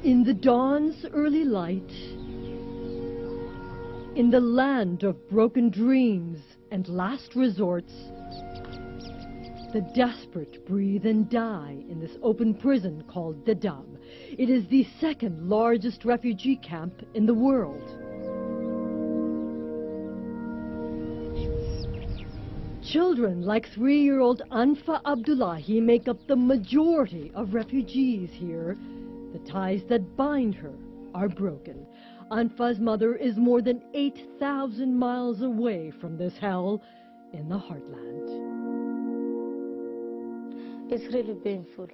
In the dawn's early light, in the land of broken dreams and last resorts, the desperate breathe and die in this open prison called Dadaab. It is the second largest refugee camp in the world. Children like 3-year-old ANFA Abdullahi make up the majority of refugees here. The ties that bind her are broken. ANFA's mother is more than 8,000 miles away from this hell in the Heartland. It's really painful.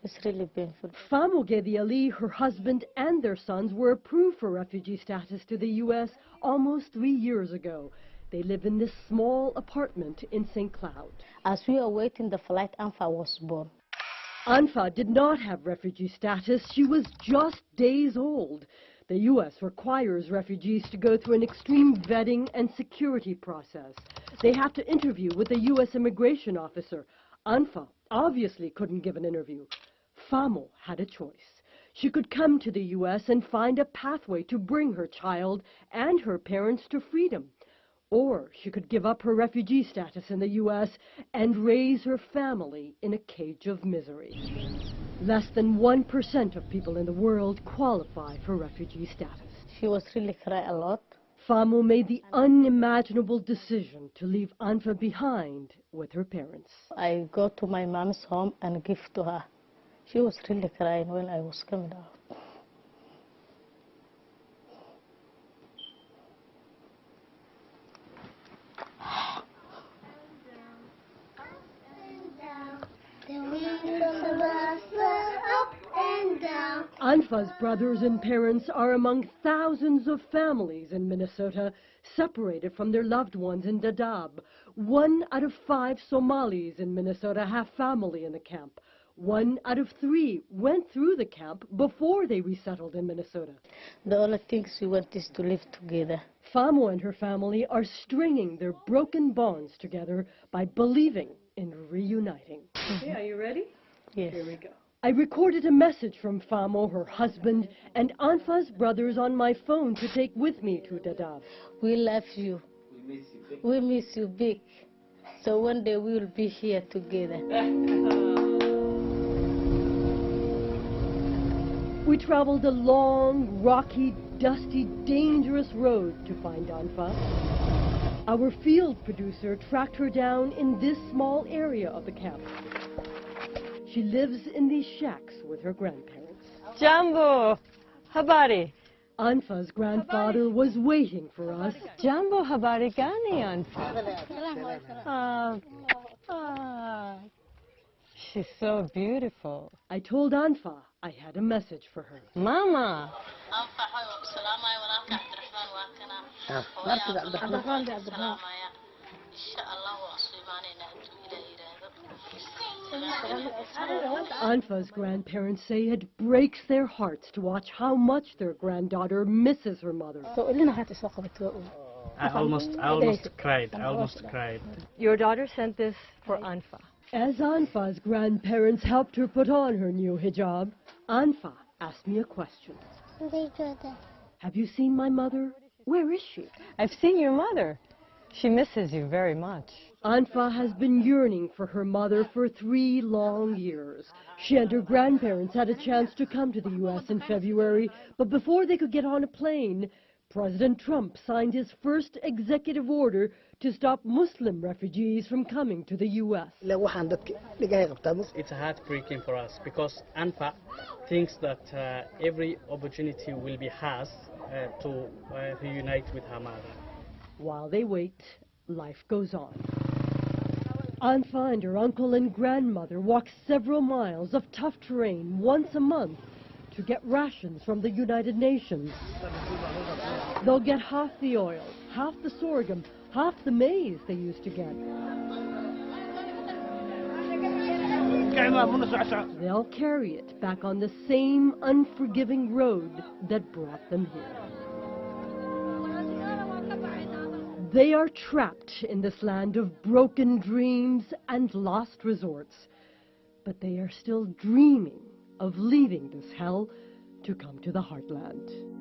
It's really painful. Famo Gedi Ali, her husband, and their sons were approved for refugee status to the U.S. almost 3 years ago. They live in this small apartment in St. Cloud. As we were waiting the flight, ANFA was born. ANFA did not have refugee status. She was just days old. The U.S. requires refugees to go through an extreme vetting and security process. They have to interview with a U.S. immigration officer. ANFA obviously couldn't give an interview. Famo had a choice. She could come to the U.S. and find a pathway to bring her child and her parents to freedom. Or she could give up her refugee status in the U.S. and raise her family in a cage of misery. Less than 1% of people in the world qualify for refugee status. She was really crying a lot. Famo made the unimaginable decision to leave ANFA behind with her parents. I go to my mom's home and give to her. She was really crying when I was coming out. ANFA's brothers and parents are among thousands of families in Minnesota separated from their loved ones in Dadaab. 1 out of 5 Somalis in Minnesota have family in the camp. 1 out of 3 went through the camp before they resettled in Minnesota. The only things we want is to live together. Famo and her family are stringing their broken bonds together by believing in reuniting. Okay, are you ready? Yes. Here we go. I recorded a message from Famo, her husband, and ANFA's brothers on my phone to take with me to Dadaab. We love you. We miss you big. So one day we will be here together. We traveled a long, rocky, dusty, dangerous road to find ANFA. Our field producer tracked her down in this small area of the camp. She lives in these shacks with her grandparents. Jambo, habari. ANFA's grandfather was waiting for us. Jambo, habari gani, Anfa? She's so beautiful. I told ANFA I had a message for her. Mama. ANFA's grandparents say it breaks their hearts to watch how much their granddaughter misses her mother. I almost cried. Your daughter sent this for ANFA. As ANFA's grandparents helped her put on her new hijab, ANFA asked me a question. Have you seen my mother? Where is she? I've seen your mother. She misses you very much. ANFA has been yearning for her mother for 3 long years. She and her grandparents had a chance to come to the U.S. in February, but before they could get on a plane, President Trump signed his first executive order to stop Muslim refugees from coming to the U.S. It's heartbreaking for us because ANFA thinks that every opportunity will be hers to reunite with her mother. While they wait, life goes on. ANFA and her uncle and grandmother walk several miles of tough terrain once a month to get rations from the United Nations. They'll get half the oil, half the sorghum, half the maize they used to get. They'll carry it back on the same unforgiving road that brought them here. They are trapped in this land of broken dreams and lost resorts, but they are still dreaming of leaving this hell to come to the Heartland.